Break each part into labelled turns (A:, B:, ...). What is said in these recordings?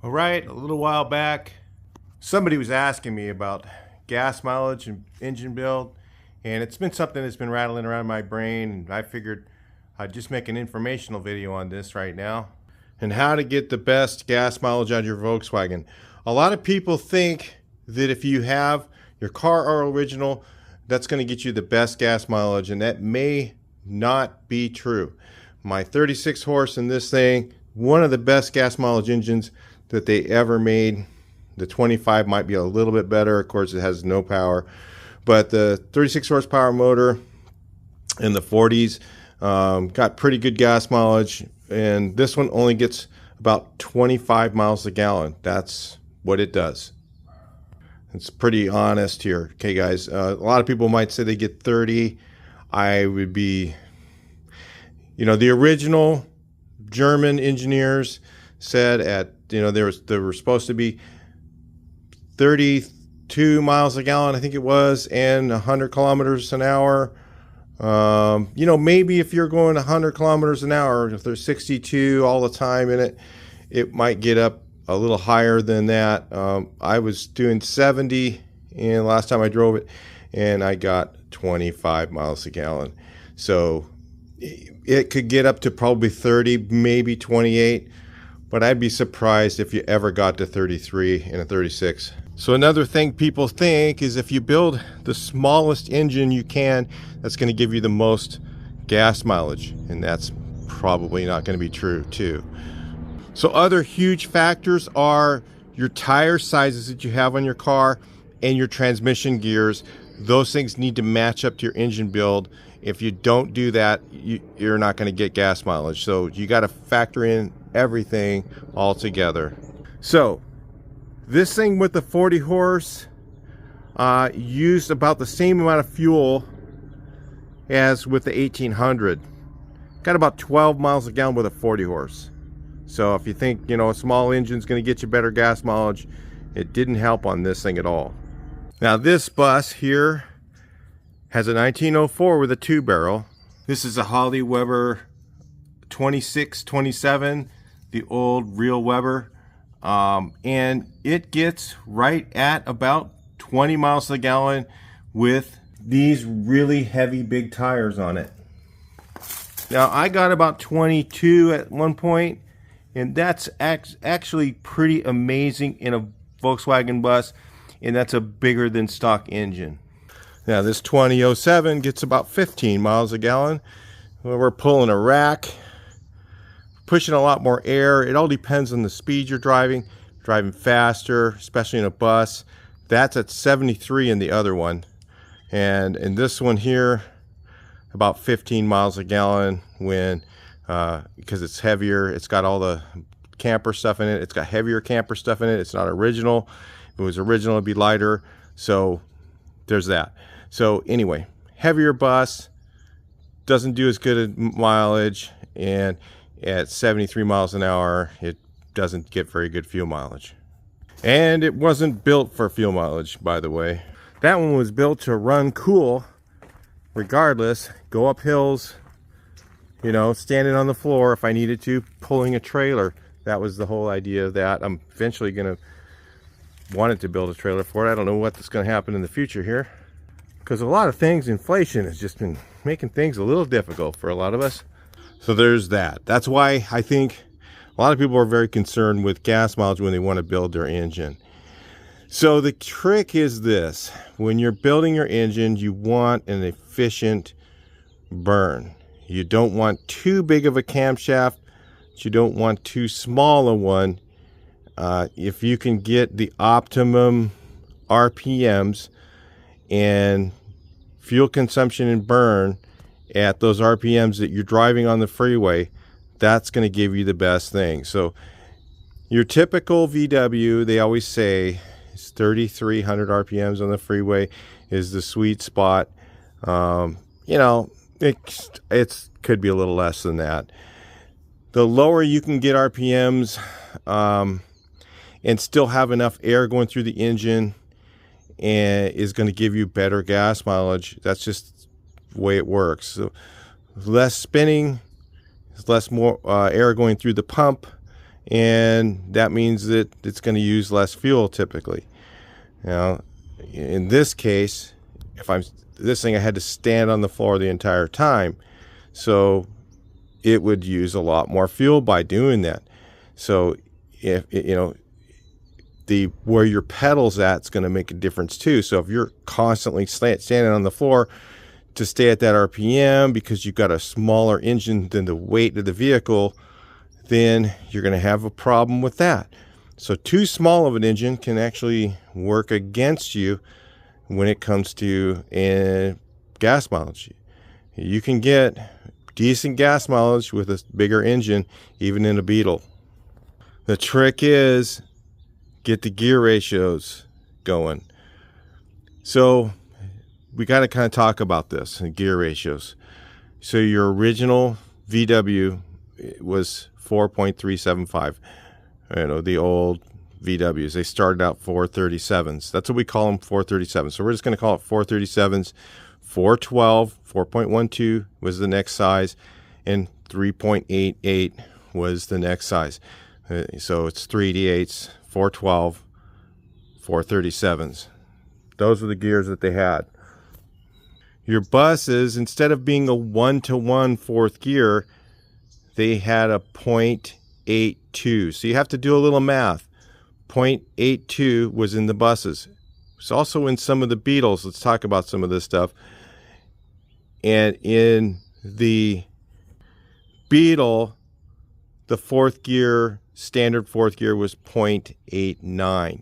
A: All right, a little while back, somebody was asking me about gas mileage and engine build, and it's been something that's been rattling around my brain, and I figured I'd just make an informational video on this right now. And how to get the best gas mileage on your Volkswagen. A lot of people think that if you have your car are original, that's going to get you the best gas mileage, and that may not be true. My 36 horse in this thing, one of the best gas mileage engines that they ever made. The 25 might be a little bit better. Of course, it has no power, but the 36 horsepower motor in the 40s got pretty good gas mileage, and this one only gets about 25 miles a gallon. That's what it does. It's pretty honest here. Okay, guys, a lot of people might say they get 30. I would be, the original German engineers said at, there were supposed to be 32 miles a gallon, I think it was, and 100 kilometers an hour. Maybe if you're going 100 kilometers an hour, if there's 62 all the time in it, it might get up a little higher than that. I was doing 70, and last time I drove it, and I got 25 miles a gallon. So it could get up to probably 30, maybe 28, but I'd be surprised if you ever got to 33 in a 36. So another thing people think is if you build the smallest engine you can, that's going to give you the most gas mileage, and that's probably not going to be true too. So other huge factors are your tire sizes that you have on your car and your transmission gears. Those things need to match up to your engine build. If you don't do that, you're not going to get gas mileage. So you got to factor in everything all together. So this thing with the 40 horse used about the same amount of fuel as with the 1800. Got about 12 miles a gallon with a 40 horse. So if you think, a small engine's going to get you better gas mileage, it didn't help on this thing at all. Now this bus here has a 1904 with a 2-barrel. This is a Holly Weber 2627, the old real Weber. And it gets right at about 20 miles a gallon with these really heavy big tires on it. Now I got about 22 at one point, and that's actually pretty amazing in a Volkswagen bus, and that's a bigger than stock engine. Now this 2007 gets about 15 miles a gallon. We're pulling a rack, pushing a lot more air. It all depends on the speed you're driving. Driving faster, especially in a bus, that's at 73 in the other one. And in this one here, about 15 miles a gallon when, because it's heavier, it's got all the camper stuff in it. It's got heavier camper stuff in it. It's not original. If it was original, it'd be lighter. So there's that. So anyway, heavier bus, doesn't do as good a mileage, and at 73 miles an hour, it doesn't get very good fuel mileage. And it wasn't built for fuel mileage, by the way. That one was built to run cool, regardless, go up hills, standing on the floor if I needed to, pulling a trailer. That was the whole idea of that. I'm eventually going to want to build a trailer for it. I don't know what's going to happen in the future here, because a lot of things, inflation has just been making things a little difficult for a lot of us. So there's that. That's why I think a lot of people are very concerned with gas mileage when they want to build their engine. So the trick is this: when you're building your engine, you want an efficient burn. You don't want too big of a camshaft, but you don't want too small a one. If you can get the optimum RPMs and fuel consumption and burn at those RPMs that you're driving on the freeway, that's going to give you the best thing. So your typical VW, they always say, is 3,300 RPMs on the freeway is the sweet spot. It could be a little less than that. The lower you can get RPMs and still have enough air going through the engine, and is going to give you better gas mileage. That's just the way it works. So less spinning, less more air going through the pump, and that means that it's going to use less fuel typically. Now, in this case, this thing, I had to stand on the floor the entire time, so it would use a lot more fuel by doing that. So if where your pedal's at is going to make a difference too. So if you're constantly standing on the floor to stay at that RPM because you've got a smaller engine than the weight of the vehicle, then you're going to have a problem with that. So too small of an engine can actually work against you when it comes to gas mileage. You can get decent gas mileage with a bigger engine, even in a Beetle. The trick is get the gear ratios going. So we got to kind of talk about this and gear ratios. So your original VW was 4.375. The old VWs, they started out 437s. That's what we call them, 437s. So we're just going to call it 437s. 412, 4.12 was the next size, and 3.88 was the next size. So it's 388s, 412, 437s. Those were the gears that they had. Your buses, instead of being a 1-to-1 fourth gear, they had a 0.82. So you have to do a little math. 0.82 was in the buses. It's also in some of the Beetles. Let's talk about some of this stuff. And in the Beetle, the fourth gear, standard fourth gear, was 0.89.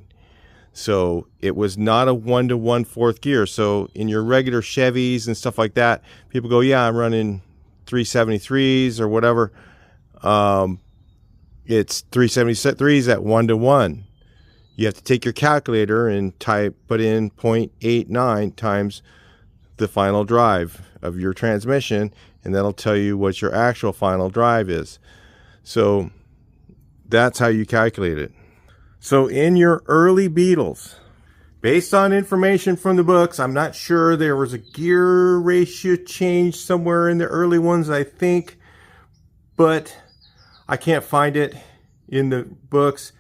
A: So it was not a 1-to-1 fourth gear. So in your regular Chevys and stuff like that, people go, yeah, I'm running 373s or whatever. It's 373s at 1-to-1. You have to take your calculator and put in 0.89 times the final drive of your transmission, and that'll tell you what your actual final drive is. So that's how you calculate it. So in your early Beetles, based on information from the books, I'm not sure, there was a gear ratio change somewhere in the early ones, I think, but I can't find it in the books.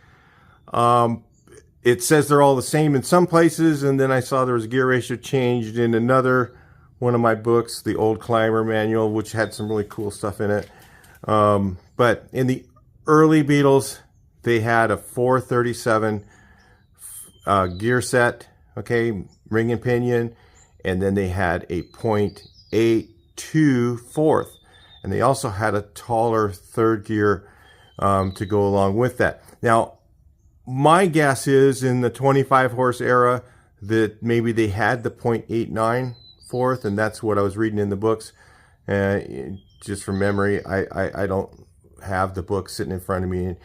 A: It says they're all the same in some places, and then I saw there was a gear ratio changed in another one of my books, the Old Climber Manual, which had some really cool stuff in it. But in the early Beetles, they had a 437 gear set, okay, ring and pinion, and then they had a 0.82 fourth, and they also had a taller third gear to go along with that. Now, my guess is in the 25 horse era that maybe they had the 0.89 fourth, and that's what I was reading in the books. Just from memory, I don't have the book sitting in front of me and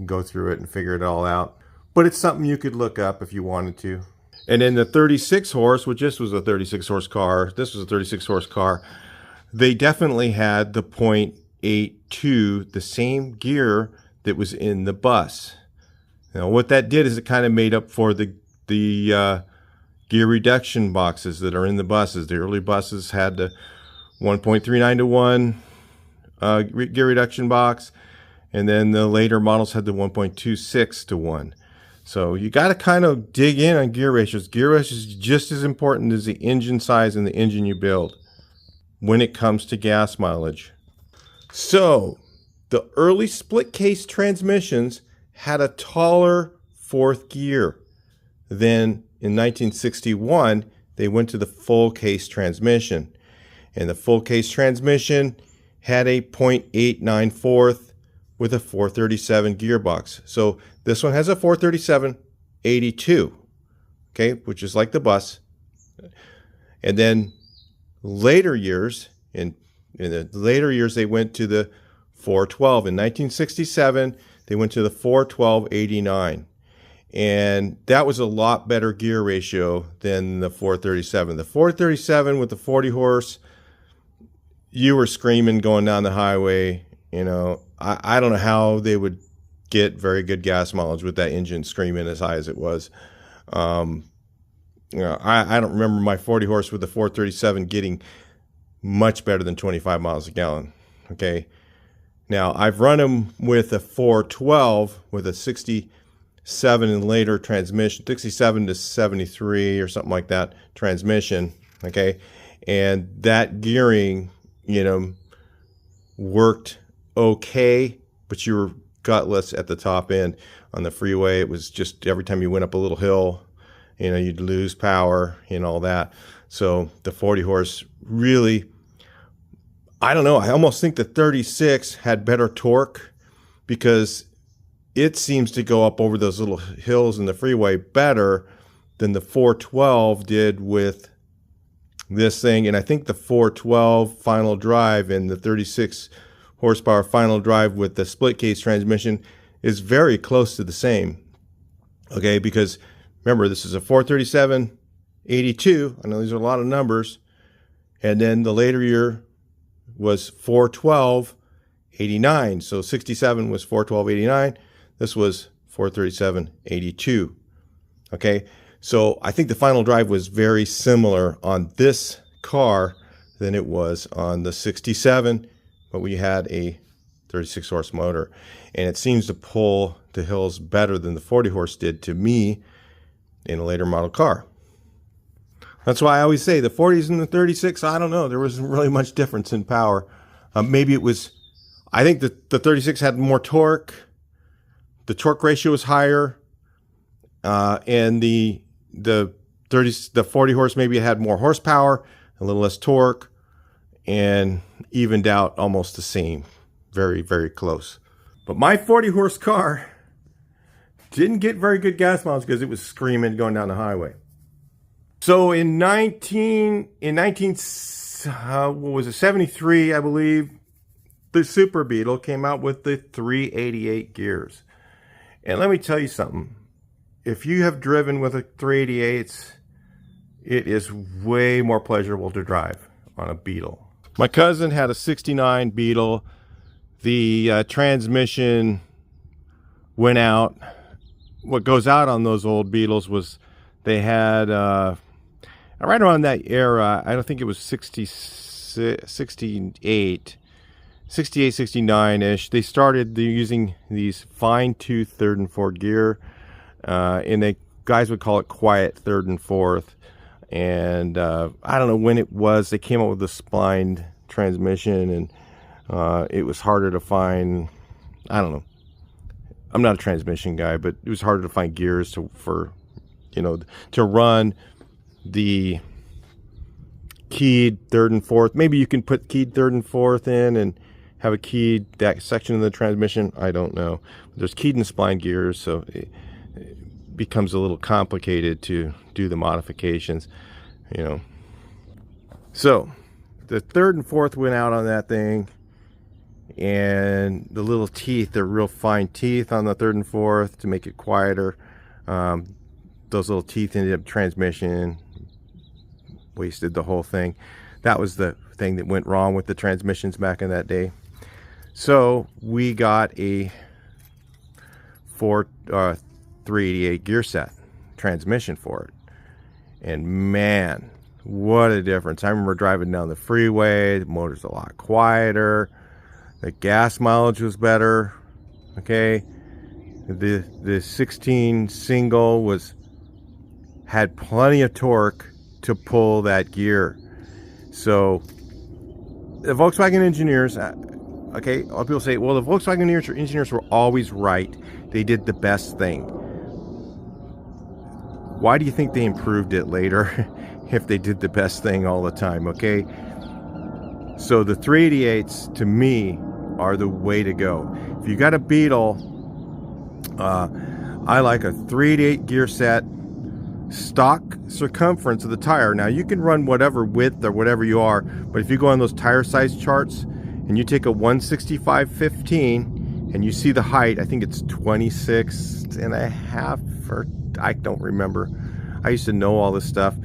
A: go through it and figure it all out. But it's something you could look up if you wanted to. And then the 36 horse, which this was a 36 horse car, this was a 36 horse car, they definitely had the 0.82, the same gear that was in the bus. Now what that did is it kind of made up for the gear reduction boxes that are in the buses. The early buses had the 1.39 to 1 gear reduction box, and then the later models had the 1.26 to 1. So you got to kind of dig in on gear ratios. Gear ratios is just as important as the engine size and the engine you build when it comes to gas mileage. So the early split case transmissions had a taller fourth gear. Then in 1961, they went to the full case transmission. And the full case transmission had a 0.89 fourth with a 437 gearbox. So this one has a 437-82, okay, which is like the bus. And then later years, in the later years, they went to the 412. In 1967, they went to the 412-89. And that was a lot better gear ratio than the 437. The 437 with the 40 horse, you were screaming going down the highway. You know, I don't know how they would get very good gas mileage with that engine screaming as high as it was. You know, I don't remember my 40 horse with the 437 getting much better than 25 miles a gallon. Okay. Now, I've run them with a 412 with a 67 and later transmission, 67 to 73 or something like that transmission, okay? And that gearing, you know, worked okay, but you were gutless at the top end. On the freeway, it was just every time you went up a little hill, you know, you'd lose power and all that. So the 40 horse really, I don't know, I almost think the 36 had better torque because it seems to go up over those little hills in the freeway better than the 412 did with this thing. And I think the 412 final drive and the 36 horsepower final drive with the split case transmission is very close to the same. Okay, because remember, this is a 437 82. I know these are a lot of numbers. And then the later year was 412 89. So 67 was 412 89. This was 437 82. Okay, so I think the final drive was very similar on this car than it was on the 67, but we had a 36 horse motor, and it seems to pull the hills better than the 40 horse did to me in a later model car. That's why I always say the 40s and the 36, I don't know, there wasn't really much difference in power. Maybe it was, I think that the 36 had more torque, the torque ratio was higher, and the 40 horse maybe had more horsepower, a little less torque, and evened out almost the same. Very, very close. But my 40 horse car didn't get very good gas mileage because it was screaming going down the highway. So in 73, I believe, the Super Beetle came out with the 388 gears. And let me tell you something. If you have driven with a 388, it is way more pleasurable to drive on a Beetle. My cousin had a 69 Beetle. The transmission went out. What goes out on those old Beetles was they had, right around that era, I don't think it was 68, 69-ish, they started using these fine-tooth third and fourth gear, and guys would call it quiet third and fourth. And I don't know when it was they came up with the splined transmission, and it was harder to find. I don't know, I'm not a transmission guy, but it was harder to find gears to run the keyed third and fourth. Maybe you can put keyed third and fourth in and have a keyed that section of the transmission. I don't know. There's keyed and spline gears, so it becomes a little complicated to do the modifications, you know. So the third and fourth went out on that thing, and the little teeth, they're real fine teeth on the third and fourth to make it quieter. Those little teeth ended up transmission, wasted the whole thing. That was the thing that went wrong with the transmissions back in that day. So we got a 388 gear set transmission for it, and man, what a difference. I remember driving down the freeway, the motor's a lot quieter, the gas mileage was better. Okay, the 16 single had plenty of torque to pull that gear. So the Volkswagen engineers, okay, a lot of people say, well, the Volkswagen engineers were always right. They did the best thing. Why do you think they improved it later if they did the best thing all the time? Okay, so the 388s to me are the way to go. If you got a Beetle, I like a 388 gear set, stock circumference of the tire. Now you can run whatever width or whatever you are, but if you go on those tire size charts and you take a 165/15 and you see the height, I think it's 26.5, or I don't remember. I used to know all this stuff.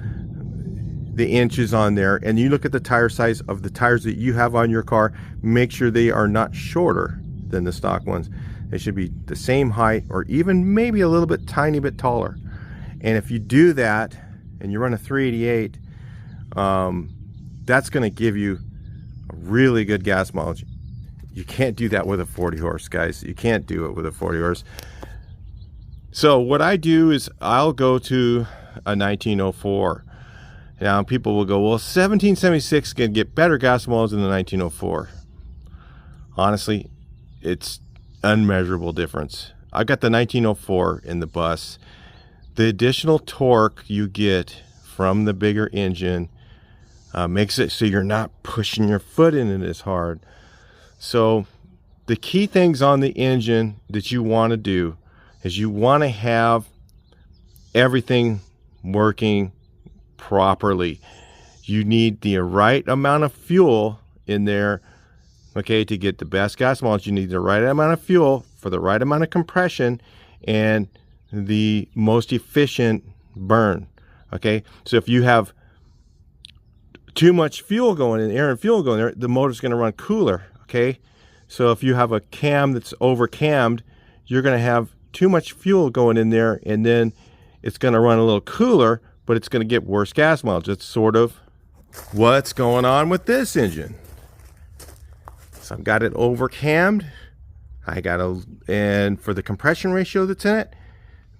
A: The inches on there, and you look at the tire size of the tires that you have on your car, make sure they are not shorter than the stock ones. They should be the same height, or even maybe a little bit tiny bit taller. And if you do that and you run a 388, that's going to give you a really good gas mileage. You can't do that with a 40 horse, guys. You can't do it with a 40 horse. So what I do is I'll go to a 1904. Now people will go, well, 1776 can get better gas mileage than the 1904. Honestly, it's unmeasurable difference. I got the 1904 in the bus. The additional torque you get from the bigger engine makes it so you're not pushing your foot in it as hard. So the key things on the engine that you want to do is you want to have everything working properly. You need the right amount of fuel in there, okay, to get the best gas mileage. You need the right amount of fuel for the right amount of compression and the most efficient burn. Okay, so if you have too much fuel going in, air and fuel going there, the motor's going to run cooler. Okay, so if you have a cam that's over cammed, you're going to have too much fuel going in there, and then it's going to run a little cooler, but it's going to get worse gas mileage. That's sort of what's going on with this engine. So I've got it over cammed. And for the compression ratio that's in it,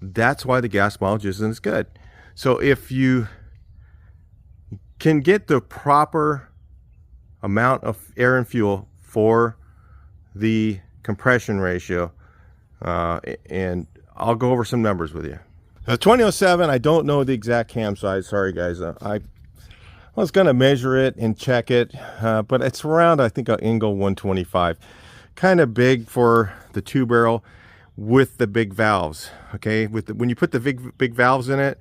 A: that's why the gas mileage isn't as good. So if you can get the proper amount of air and fuel for the compression ratio, and I'll go over some numbers with you. The 2007, I don't know the exact cam size. Sorry, guys. I was going to measure it and check it, but it's around, I think, an Engel 125. Kind of big for the 2-barrel with the big valves. Okay, when you put the big valves in it,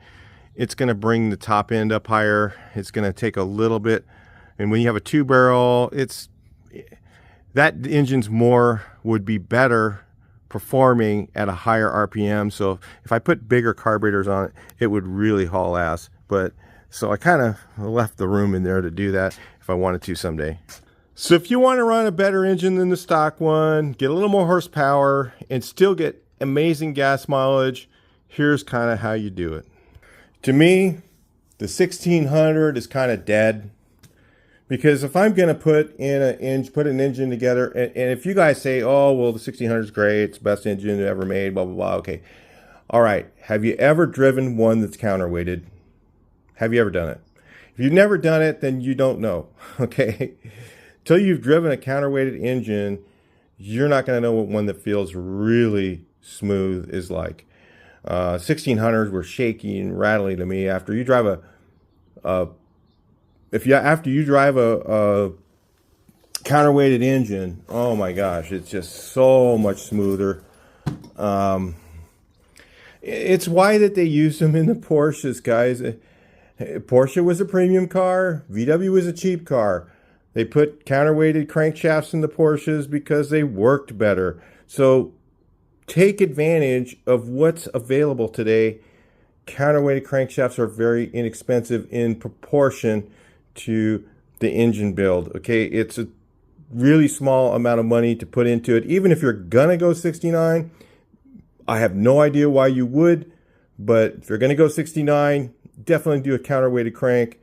A: it's going to bring the top end up higher. It's going to take a little bit, and when you have a 2-barrel, that engine's would be better performing at a higher RPM. So if I put bigger carburetors on it, it would really haul ass. But so I kind of left the room in there to do that if I wanted to someday. So if you want to run a better engine than the stock one, get a little more horsepower, and still get amazing gas mileage, here's kind of how you do it. To me, the 1600 is kind of dead. Because if I'm going to put an engine together, and if you guys say, oh, well, the 1600 is great, it's the best engine ever made, blah, blah, blah, okay. All right, have you ever driven one that's counterweighted? Have you ever done it? If you've never done it, then you don't know, okay? Until you've driven a counterweighted engine, you're not going to know what one that feels really smooth is like. 1600s were shaky and rattly to me. After you drive after you drive a counterweighted engine, oh my gosh, it's just so much smoother. It's why that they use them in the Porsches, guys. Porsche was a premium car. VW was a cheap car. They put counterweighted crankshafts in the Porsches because they worked better. So take advantage of what's available today. Counterweighted crankshafts are very inexpensive in proportion to the engine build. Okay, it's a really small amount of money to put into it. Even if you're gonna go 69, I have no idea why you would, but if you're gonna go 69, definitely do a counterweighted crank.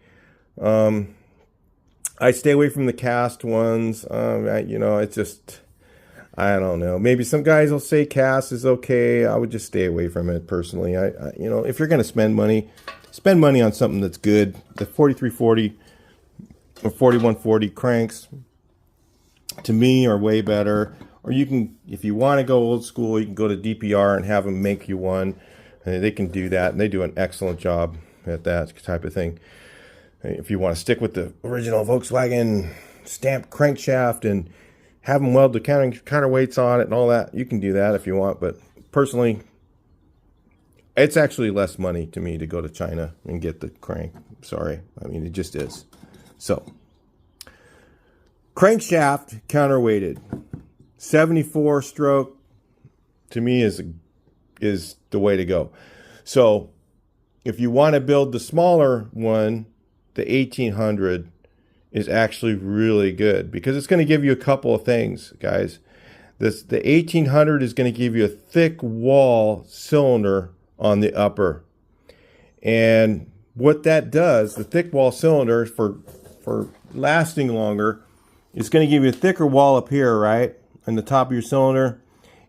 A: I stay away from the cast ones. It's just, I don't know. Maybe some guys will say cast is okay. I would just stay away from it personally. If you're gonna spend money on something that's good. The 4340 or 4140 cranks to me are way better. Or you can, if you want to go old school, you can go to DPR and have them make you one. And they can do that, and they do an excellent job at that type of thing. If you want to stick with the original Volkswagen stamped crankshaft and have them weld the counterweights on it and all that, you can do that if you want. But personally, it's actually less money to me to go to China and get the crank. Sorry, I mean, it just is. So, crankshaft counterweighted, 74 stroke, to me is the way to go. So, if you want to build the smaller one, the 1800 is actually really good because it's going to give you a couple of things, guys. The 1800 is going to give you a thick wall cylinder on the upper. And what that does, the thick wall cylinder for lasting longer, is going to give you a thicker wall up here, right? in the top of your cylinder.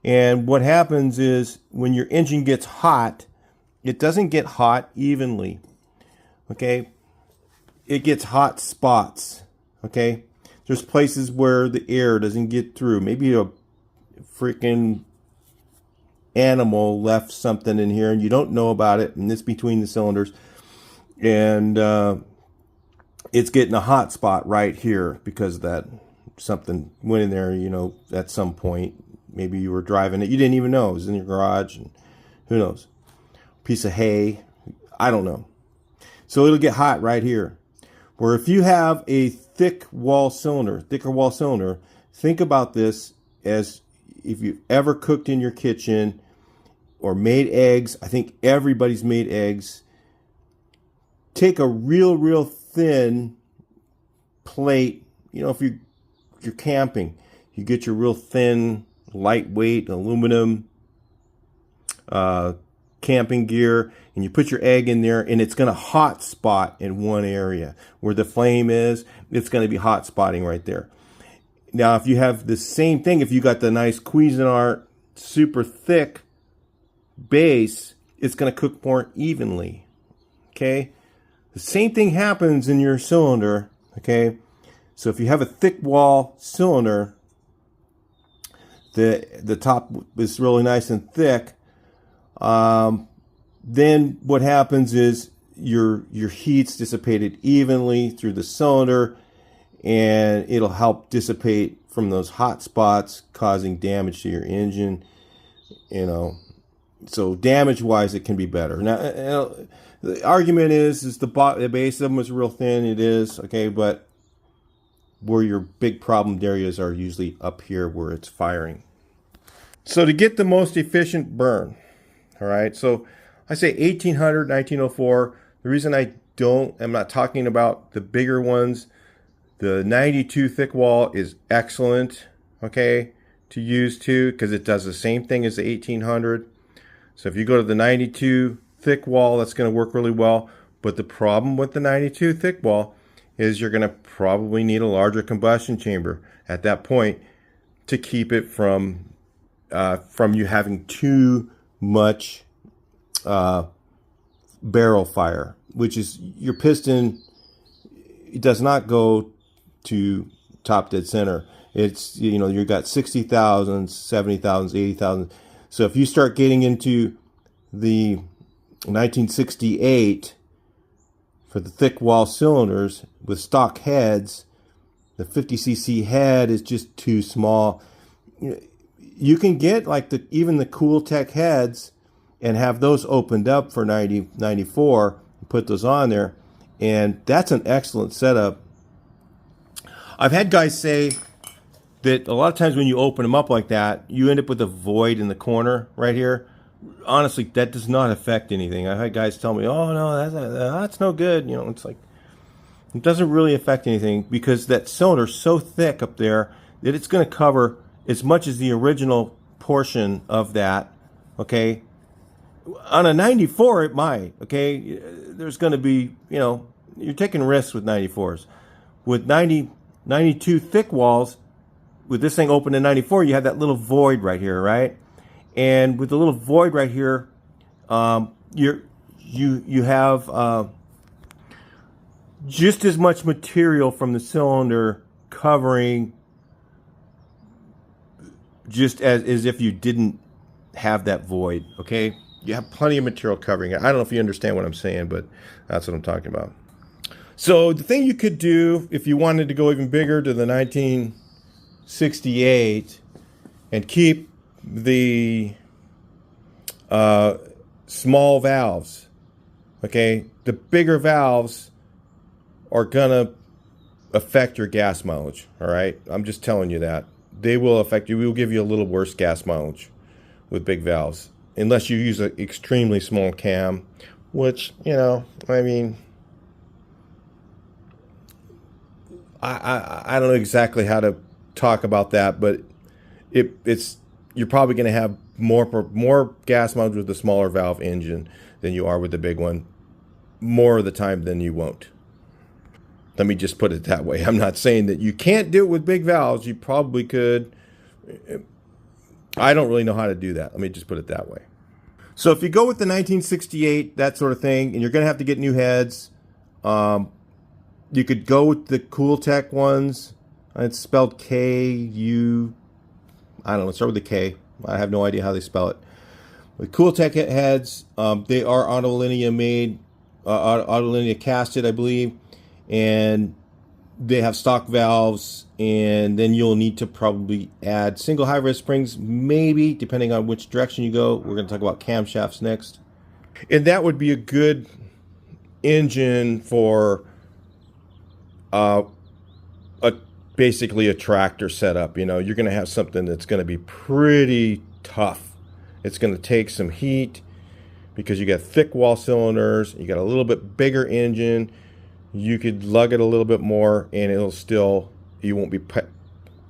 A: And what happens is when your engine gets hot, it doesn't get hot evenly. Okay? It gets hot spots. Okay? There's places where the air doesn't get through. Maybe a freaking animal left something in here and you don't know about it, and it's between the cylinders. And it's getting a hot spot right here because of that. Something went in there, you know, at some point. Maybe you were driving it. You didn't even know. It was in your garage. And who knows? Piece of hay. I don't know. So it'll get hot right here. Where if you have a thicker wall cylinder, think about this as if you've ever cooked in your kitchen or made eggs. I think everybody's made eggs. Take a real thin plate. You know, if you're camping, you get your real thin, lightweight aluminum camping gear, and you put your egg in there, and it's going to hot spot in one area where the flame is. It's going to be hot spotting right there. Now, if you have the same thing, if you got the nice Cuisinart super thick base, it's going to cook more evenly. Okay, the same thing happens in your cylinder. Okay, so if you have a thick wall cylinder, the top is really nice and thick. Then what happens is your heat's dissipated evenly through the cylinder, and it'll help dissipate from those hot spots, causing damage to your engine. You know, so damage-wise, it can be better. Now, the argument is the base of them is real thin. It is okay, but where your big problem areas are usually up here where it's firing. So to get the most efficient burn, all right, so I say 1800, 1904. The reason I'm not talking about the bigger ones. The 92 thick wall is excellent, okay, to use too, because it does the same thing as the 1800. So if you go to the 92 thick wall, that's going to work really well. But the problem with the 92 thick wall is you're going to probably need a larger combustion chamber at that point to keep it from you having too much barrel fire, which is your piston. It does not go to top dead center. It's, you know, you've got 60,000, 70,000, 80,000. So if you start getting into the 1968 for the thick wall cylinders with stock heads, the 50cc head is just too small. You can get like even the Cooltech heads and have those opened up for 94, put those on there, and that's an excellent setup. I've had guys say that a lot of times when you open them up like that, you end up with a void in the corner right here. Honestly, that does not affect anything. I've had guys tell me, "Oh no, that's no good." You know, it's like it doesn't really affect anything because that cylinder's so thick up there that it's going to cover as much as the original portion of that. Okay. On a 94, it might, okay? There's going to be, you know, you're taking risks with 94s. With 92 thick walls, with this thing open in 94, you have that little void right here, right? And with the little void right here, you have just as much material from the cylinder covering just as if you didn't have that void, okay? You have plenty of material covering it. I don't know if you understand what I'm saying, but that's what I'm talking about. So the thing you could do if you wanted to go even bigger to the 1968 and keep the small valves, okay? The bigger valves are going to affect your gas mileage, all right? I'm just telling you that. They will affect you. We will give you a little worse gas mileage with big valves. Unless you use an extremely small cam, which, you know, I mean, I don't know exactly how to talk about that, but you're probably going to have more gas mileage with the smaller valve engine than you are with the big one. More of the time than you won't. Let me just put it that way. I'm not saying that you can't do it with big valves. You probably could, I don't really know how to do that. Let me just put it that way. So if you go with the 1968, that sort of thing, and you're going to have to get new heads, you could go with the Cooltech ones. It's spelled K-U, I don't know, start with a K. I have no idea how they spell it. The Cooltech heads, they are Autolinea made, Autolinea casted, I believe, and they have stock valves, and then you'll need to probably add single high-res springs, maybe, depending on which direction you go. We're going to talk about camshafts next. And that would be a good engine for basically a tractor setup. You know, you're going to have something that's going to be pretty tough. It's going to take some heat because you got thick wall cylinders, you got a little bit bigger engine. You could lug it a little bit more and it'll still, you won't be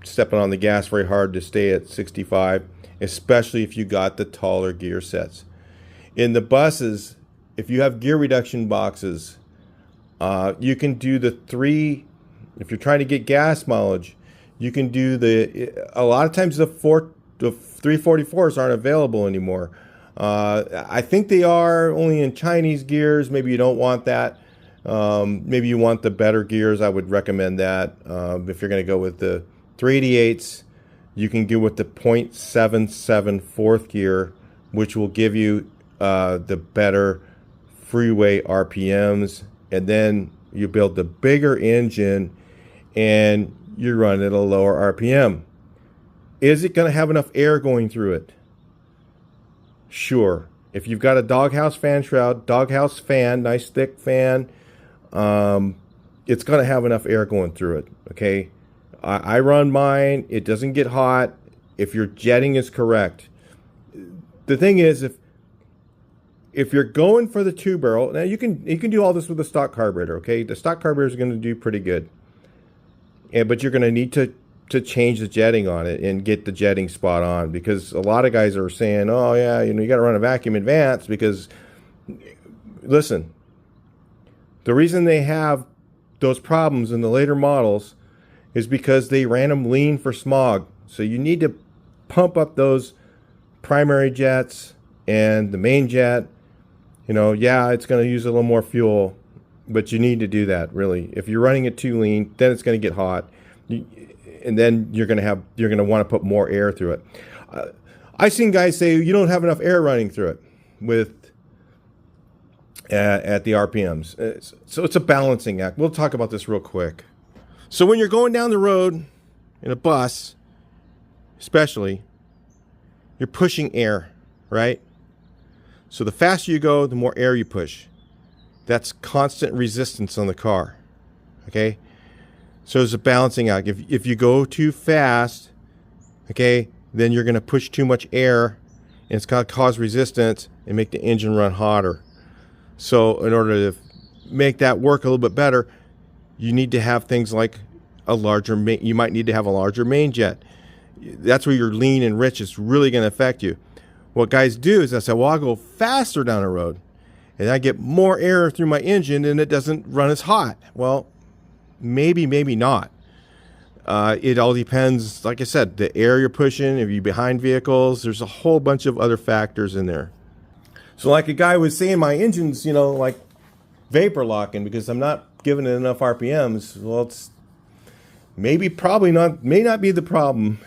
A: stepping on the gas very hard to stay at 65, especially if you got the taller gear sets. In the buses, if you have gear reduction boxes, you can do the 3, if you're trying to get gas mileage, you can do a lot of times the 344s aren't available anymore. I think they are only in Chinese gears. Maybe you don't want that. Maybe you want the better gears. I would recommend that. If you're going to go with the 388s, you can go with the 0.77 fourth gear, which will give you the better freeway RPMs. And then you build the bigger engine and you run at a lower RPM. Is it going to have enough air going through it? Sure. If you've got a doghouse fan shroud, doghouse fan, nice thick fan, it's going to have enough air going through it. Okay. I run mine. It doesn't get hot if your jetting is correct. The thing is, if you're going for the 2-barrel, now you can do all this with a stock carburetor. Okay. The stock carburetor is going to do pretty good. But you're going to need to change the jetting on it and get the jetting spot on, because a lot of guys are saying, oh yeah, you got to run a vacuum advance because, listen, the reason they have those problems in the later models is because they ran them lean for smog. So you need to pump up those primary jets and the main jet. Yeah, it's going to use a little more fuel, but you need to do that, really. If you're running it too lean, then it's going to get hot. And then you're going to want to put more air through it. I've seen guys say you don't have enough air running through it with at the RPMs. So it's a balancing act. We'll talk about this real quick. So when you're going down the road in a bus, especially, you're pushing air, right? So the faster you go, the more air you push. That's constant resistance on the car, okay? So it's a balancing act. If you go too fast, okay, then you're going to push too much air, and it's going to cause resistance and make the engine run hotter. So in order to make that work a little bit better, you need to have things like you might need to have a larger main jet. That's where your lean and rich is really going to affect you. What guys do is I say, well, I'll go faster down the road, and I get more air through my engine, and it doesn't run as hot. Well, maybe not. It all depends, like I said, the air you're pushing, if you're behind vehicles, there's a whole bunch of other factors in there. So like a guy was saying, my engine's, like vapor locking because I'm not giving it enough RPMs. Well, it's may not be the problem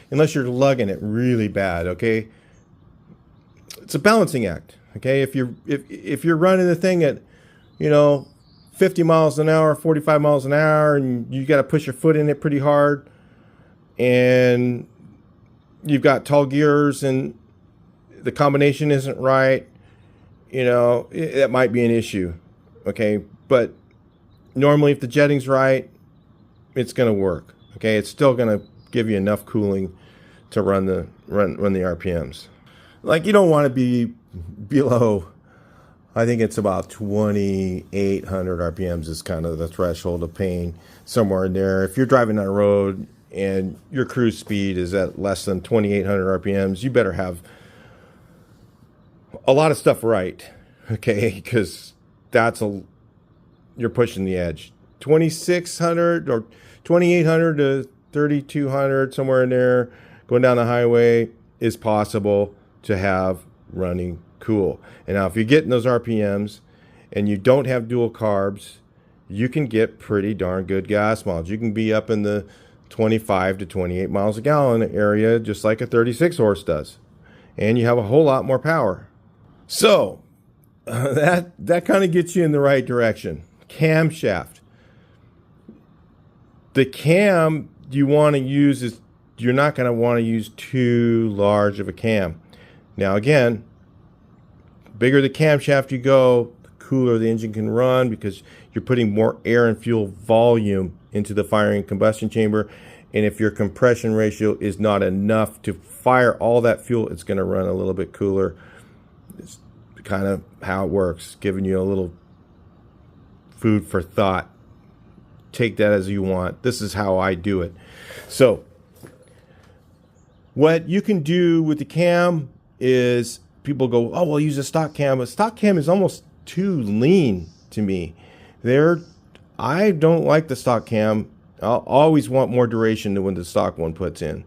A: unless you're lugging it really bad, okay? It's a balancing act, okay? If you're running the thing at, 50 miles an hour, 45 miles an hour, and you got to push your foot in it pretty hard, and you've got tall gears and the combination isn't right, that might be an issue, okay? But normally if the jetting's right, it's going to work, okay? It's still going to give you enough cooling to run the RPMs. Like, you don't want to be below, I think it's about 2,800 RPMs is kind of the threshold of pain, somewhere in there. If you're driving on a road and your cruise speed is at less than 2,800 RPMs, you better have a lot of stuff right, okay? Because you're pushing the edge. 2,600 or 2,800 to 3,200, somewhere in there, going down the highway is possible to have running cool. And now if you're getting those RPMs and you don't have dual carbs, you can get pretty darn good gas mileage. You can be up in the 25 to 28 miles a gallon area, just like a 36 horse does. And you have a whole lot more power. So that kind of gets you in the right direction. Camshaft. The cam you want to use is, you're not going to want to use too large of a cam. Now again, bigger the camshaft you go, the cooler the engine can run, because you're putting more air and fuel volume into the firing combustion chamber. And if your compression ratio is not enough to fire all that fuel, it's going to run a little bit cooler. It's kind of how it works, giving you a little food for thought. Take that as you want. This is how I do it. So what you can do with the cam is, people go, oh, we'll use a stock cam. A stock cam is almost too lean to me. I don't like the stock cam. I'll always want more duration than when the stock one puts in.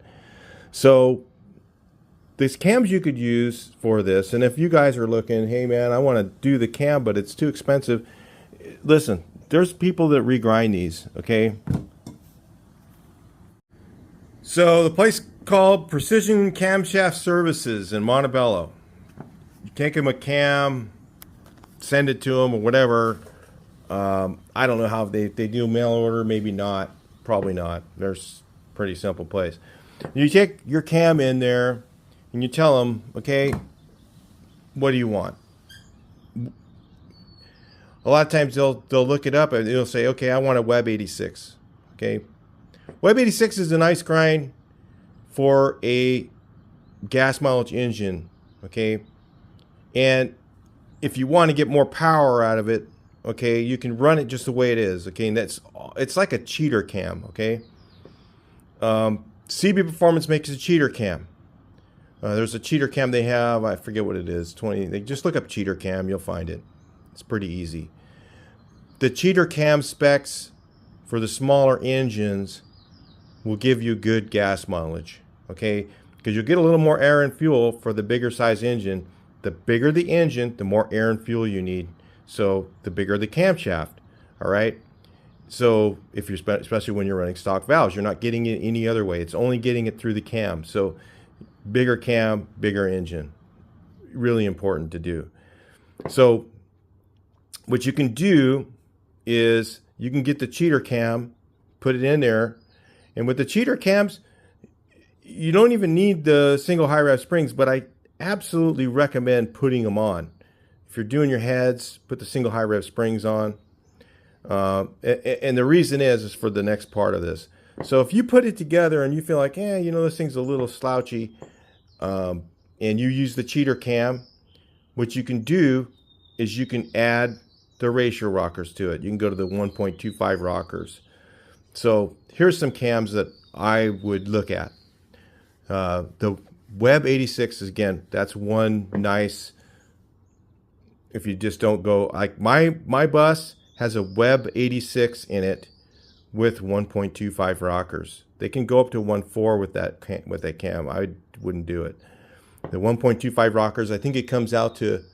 A: So these cams you could use for this, and if you guys are looking, hey man, I want to do the cam, but it's too expensive. Listen, there's people that regrind these, okay? So the place called Precision Camshaft Services in Montebello. You take them a cam, send it to them or whatever. I don't know how they do mail order, maybe not, probably not. There's a pretty simple place. You take your cam in there and you tell them, okay, what do you want? A lot of times they'll look it up and they'll say, okay, I want a Web 86. Okay, Web 86 is a nice grind for a gas mileage engine. Okay, and if you want to get more power out of it, okay, you can run it just the way it is. Okay, and it's like a cheater cam. Okay, CB Performance makes a cheater cam. There's a cheater cam they have. I forget what it is. They just look up cheater cam. You'll find it. It's pretty easy. The cheater cam specs for the smaller engines will give you good gas mileage. Okay, because you'll get a little more air and fuel for the bigger size engine. The bigger the engine, the more air and fuel you need. So the bigger the camshaft. All right. So if you're especially when you're running stock valves, you're not getting it any other way. It's only getting it through the cam. So bigger cam, bigger engine. Really important to do. So what you can do is you can get the cheater cam, put it in there, and with the cheater cams, you don't even need the single high rev springs, but I absolutely recommend putting them on. If you're doing your heads, put the single high rev springs on. And the reason is for the next part of this. So if you put it together and you feel like, this thing's a little slouchy, and you use the cheater cam, what you can do is you can add the ratio rockers to it. You can go to the 1.25 rockers. So here's some cams that I would look at. The Web 86 is, again, that's one nice, if you just don't go, like my bus has a Web 86 in it with 1.25 rockers. They can go up to 1.4 with that cam. I wouldn't do it. The 1.25 rockers, I think it comes out to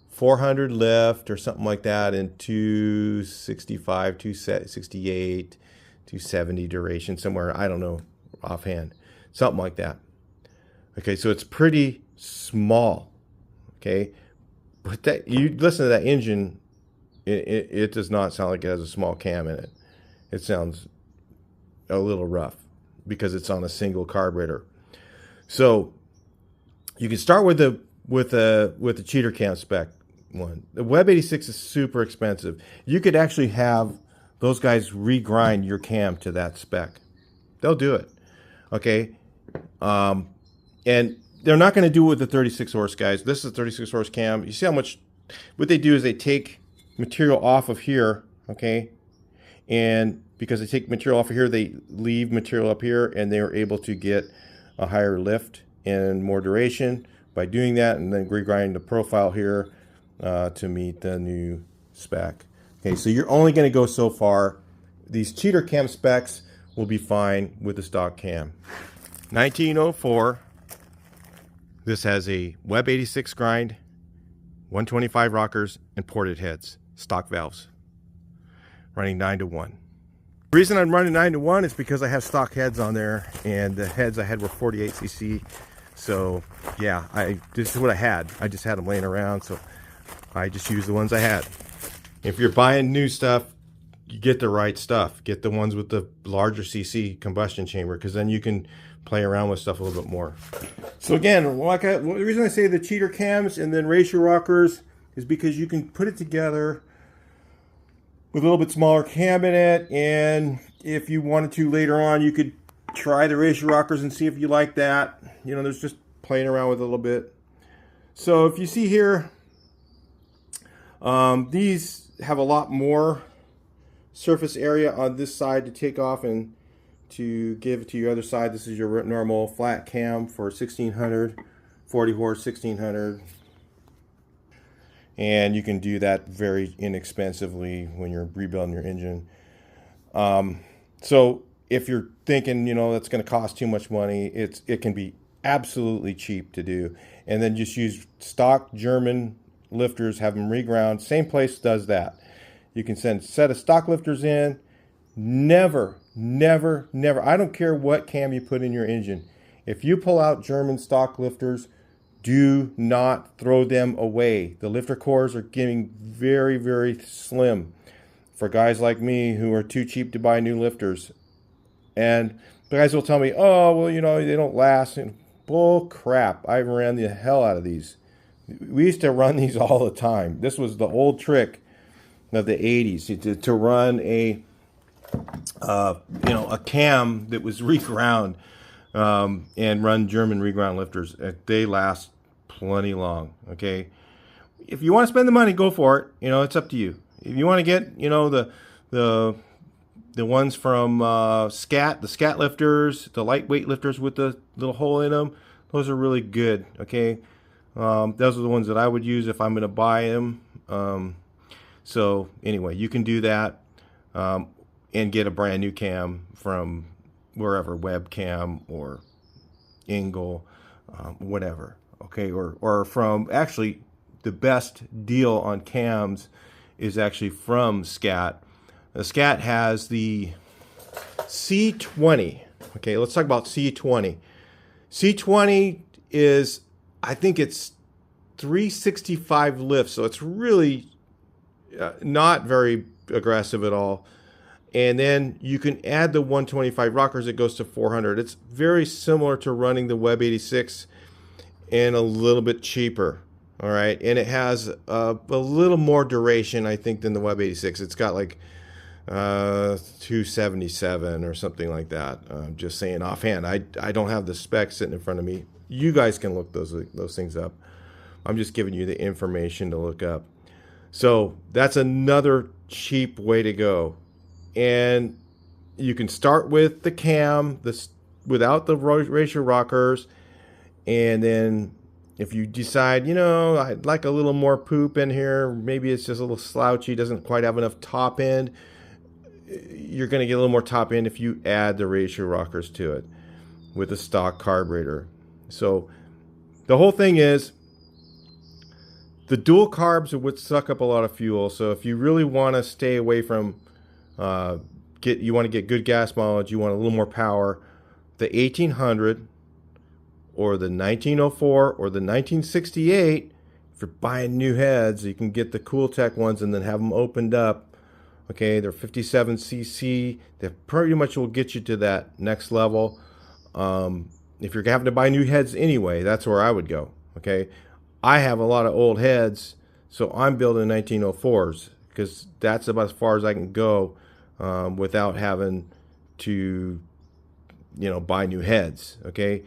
A: 400 lift or something like that, and 265, 268, 270 duration somewhere. I don't know offhand, something like that. Okay, so it's pretty small. Okay, but that, you listen to that engine, it does not sound like it has a small cam in it. It sounds a little rough because it's on a single carburetor. So you can start with the cheater cam spec one. The Web 86 is super expensive. You could actually have those guys regrind your cam to that spec. They'll do it. Okay, and they're not going to do it with the 36 horse guys. This is a 36 horse cam. You see how much, what they do is they take material off of here, okay? And because they take material off of here, they leave material up here, and they are able to get a higher lift and more duration by doing that, and then regrinding the profile here to meet the new spec. Okay, so you're only going to go so far. These cheater cam specs will be fine with the stock cam. 1904. This has a Web 86 grind, 125 rockers, and ported heads, stock valves, running 9-to-1. The reason I'm running 9-to-1 is because I have stock heads on there, and the heads I had were 48cc. So yeah, this is what I had. I just had them laying around, so I just used the ones I had. If you're buying new stuff, you get the right stuff. Get the ones with the larger cc combustion chamber, because then you can play around with stuff a little bit more. So again, the reason I say the cheater cams and then racer rockers is because you can put it together with a little bit smaller cam in it, and if you wanted to later on, you could try the racer rockers and see if you like that. You know, there's just playing around with it a little bit. So if you see here, these have a lot more surface area on this side to take off and to give to your other side. This is your normal flat cam for 1600, 40 horse 1600. And you can do that very inexpensively when you're rebuilding your engine. So if you're thinking, you know, that's going to cost too much money, it can be absolutely cheap to do. And then just use stock German lifters, have them reground. Same place does that. You can send a set of stock lifters in. Never, I don't care what cam you put in your engine. If you pull out German stock lifters, do not throw them away. The lifter cores are getting very, very slim for guys like me who are too cheap to buy new lifters. And the guys will tell me, oh, well, you know, they don't last. And bull crap. I ran the hell out of these. We used to run these all the time. This was the old trick of the 80s to run a a cam that was reground and run German reground lifters. They last plenty long. Okay, if you want to spend the money, go for it. You know, it's up to you. If you want to get, you know, the ones from Scat, the Scat lifters, the lightweight lifters with the little hole in them, those are really good. Okay, those are the ones that I would use if I'm going to buy them. So anyway, you can do that. And get a brand new cam from wherever, Webcam or Engel, whatever. Okay, or from, actually, the best deal on cams is actually from Scat. The Scat has the C20. Okay, let's talk about C20. C20 is, I think it's 365 lifts, so it's really not very aggressive at all. And then you can add the 125 rockers, it goes to 400. It's very similar to running the Web 86 and a little bit cheaper. All right. And it has a little more duration, I think, than the Web 86. It's got like 277 or something like that. Just saying offhand. I don't have the specs sitting in front of me. You guys can look those things up. I'm just giving you the information to look up. So that's another cheap way to go. And you can start with the cam, without the racer rockers, and then if you decide, you know, I'd like a little more poop in here, maybe it's just a little slouchy, doesn't quite have enough top end, you're going to get a little more top end if you add the racer rockers to it with a stock carburetor. So the whole thing is, the dual carbs would suck up a lot of fuel. So if you really want to stay away from you want to get good gas mileage, you want a little more power, the 1800 or the 1904 or the 1968, if you're buying new heads, you can get the Cooltech ones and then have them opened up. Okay, they're 57cc. They pretty much will get you to that next level. If you're having to buy new heads anyway, that's where I would go. Okay, I have a lot of old heads, so I'm building 1904s because that's about as far as I can go without having to, you know, buy new heads. Okay,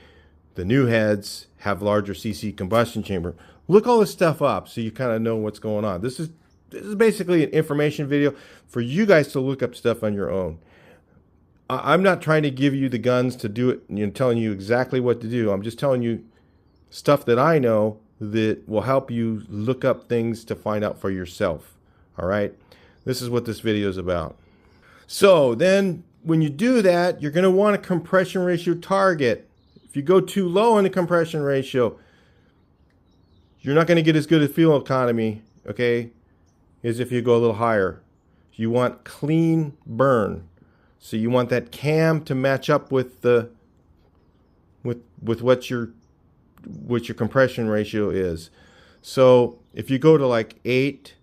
A: the new heads have larger cc combustion chamber. Look all this stuff up so you kind of know what's going on. This is basically an information video for you guys to look up stuff on your own. I'm not trying to give you the guns to do it, you know, telling you exactly what to do. I'm just telling you stuff that I know that will help you look up things to find out for yourself. All right, this is what this video is about. So then when you do that, you're going to want a compression ratio target. If you go too low in the compression ratio, you're not going to get as good a fuel economy, okay, as if you go a little higher. You want clean burn. So you want that cam to match up with the with what your compression ratio is. So if you go to like 8,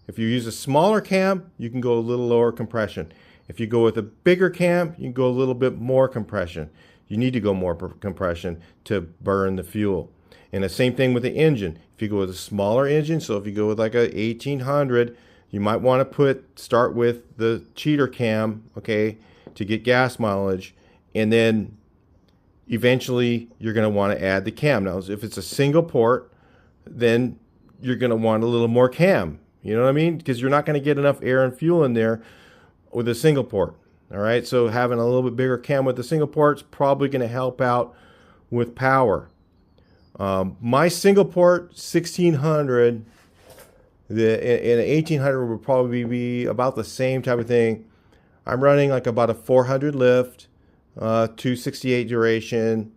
A: if you use a smaller cam, you can go a little lower compression. If you go with a bigger cam, you can go a little bit more compression. You need to go more compression to burn the fuel. And the same thing with the engine. If you go with a smaller engine, so if you go with like a 1800, you might want to start with the cheater cam, okay, to get gas mileage, and then eventually you're going to want to add the cam. Now, if it's a single port, then you're going to want a little more cam. You know what I mean? Because you're not going to get enough air and fuel in there with a single port. All right, so having a little bit bigger cam with the single port is probably going to help out with power. My single port 1600, in an 1800 would probably be about the same type of thing. I'm running like about a 400 lift, 268 duration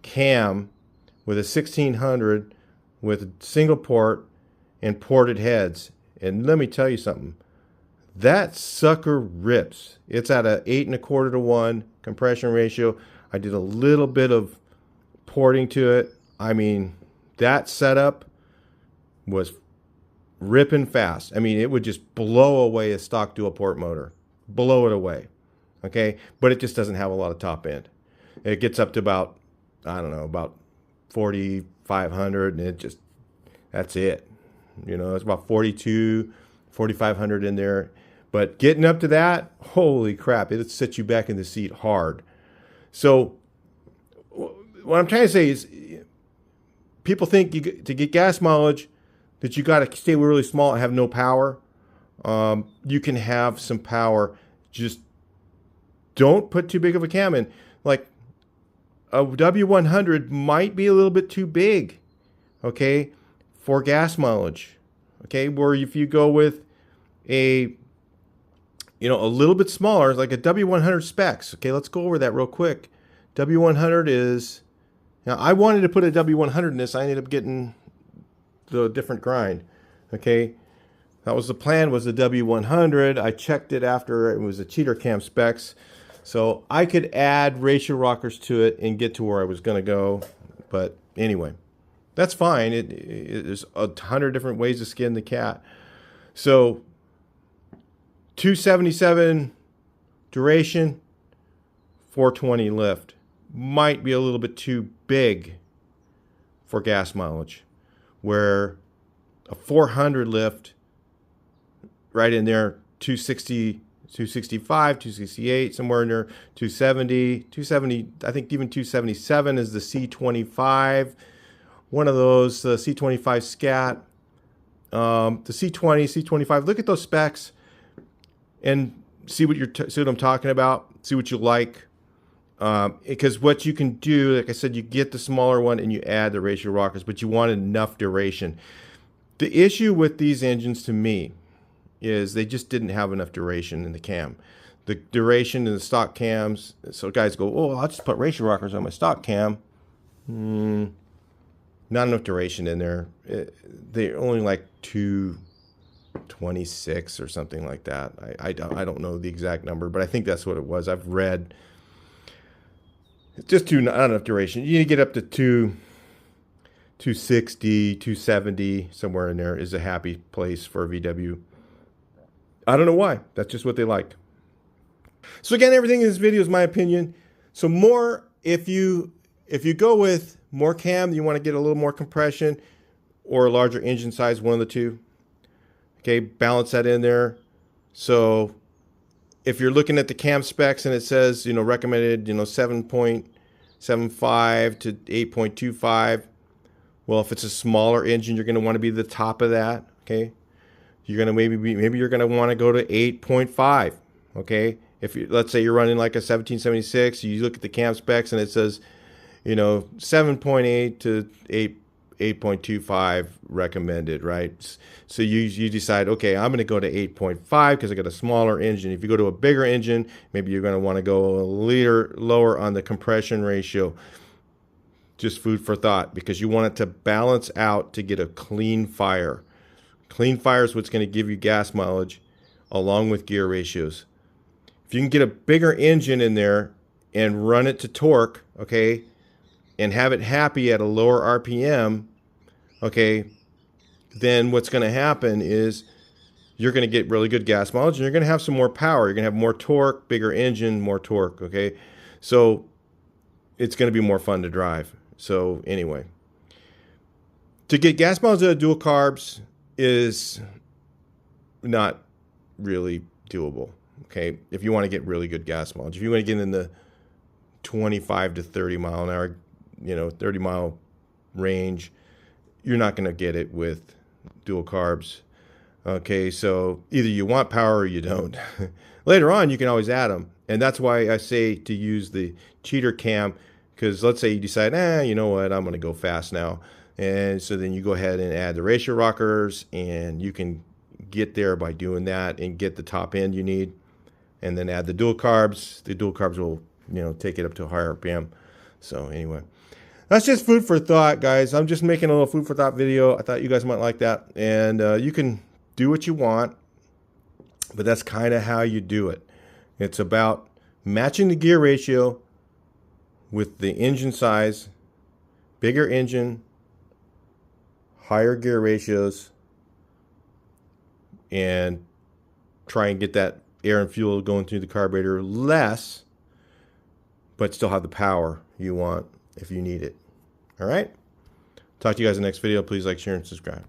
A: cam with a 1600 with a single port and ported heads. And let me tell you something. That sucker rips. It's at a 8 1/4 to 1 compression ratio. I did a little bit of porting to it. I mean, that setup was ripping fast. I mean, it would just blow away a stock dual port motor. Blow it away. Okay? But it just doesn't have a lot of top end. It gets up to about, I don't know, about 4,500, and that's it. You know, it's about 4,500 in there. But getting up to that, holy crap, it'll set you back in the seat hard. So what I'm trying to say is, people think to get gas mileage that you got to stay really small and have no power. You can have some power. Just don't put too big of a cam in. Like a W100 might be a little bit too big, okay, for gas mileage. Okay, where if you go with a little bit smaller, like a W100 specs. Okay, let's go over that real quick. W100 is, now I wanted to put a W100 in this. I ended up getting the different grind. Okay, that was the plan, was the W100. I checked it after it was a cheater cam specs. So I could add ratio rockers to it and get to where I was going to go. But anyway, that's fine. There's 100 different ways to skin the cat. So 277 duration, 420 lift. Might be a little bit too big for gas mileage, where a 400 lift right in there, 260, 265, 268, somewhere in there, 270, I think even 277 is the C25, one of those, the C25 scat, the C20, C25. Look at those specs and see what see what I'm talking about, see what you like. Because what you can do, like I said, you get the smaller one and you add the ratio rockers, but you want enough duration. The issue with these engines to me is they just didn't have enough duration in the cam. The duration in the stock cams, so guys go, oh, I'll just put ratio rockers on my stock cam. Not enough duration in there. They're only like 226 or something like that. I don't know the exact number, but I think that's what it was. I've read. It's just not enough duration. You need to get up to 260, 270, somewhere in there is a happy place for a VW. I don't know why. That's just what they like. So again, everything in this video is my opinion. So more, if you go with more cam, you want to get a little more compression or a larger engine size, one of the two. Okay, balance that in there. So if you're looking at the cam specs and it says, recommended, 7.75 to 8.25. Well, if it's a smaller engine, you're going to want to be the top of that. Okay. You're going to maybe you're going to want to go to 8.5. Okay. If let's say you're running like a 1776, you look at the cam specs and it says, 7.8 to 8.25 recommended, right? So you decide, okay, I'm going to go to 8.5 because I got a smaller engine. If you go to a bigger engine, maybe you're going to want to go a little lower on the compression ratio. just food for thought, because you want it to balance out to get a clean fire. Clean fire is what's going to give you gas mileage along with gear ratios. If you can get a bigger engine in there and run it to torque, okay, and have it happy at a lower RPM, okay, then what's going to happen is you're going to get really good gas mileage, and you're going to have some more power. You're going to have more torque, bigger engine, more torque, okay? So it's going to be more fun to drive. So anyway, to get gas mileage out of dual carbs is not really doable, okay? If you want to get really good gas mileage, if you want to get in the 25 to 30 mile an hour, 30 mile range, you're not going to get it with dual carbs. Okay, so either you want power or you don't. Later on, you can always add them. And that's why I say to use the cheater cam, because let's say you decide, you know what, I'm going to go fast now. And so then you go ahead and add the ratio rockers, and you can get there by doing that and get the top end you need. And then add the dual carbs. The dual carbs will, take it up to a higher RPM. So anyway, that's just food for thought, guys. I'm just making a little food for thought video. I thought you guys might like that. And you can do what you want, but that's kind of how you do it. It's about matching the gear ratio with the engine size, bigger engine, higher gear ratios, and try and get that air and fuel going through the carburetor less, but still have the power you want if you need it. All right? Talk to you guys in the next video. Please like, share, and subscribe.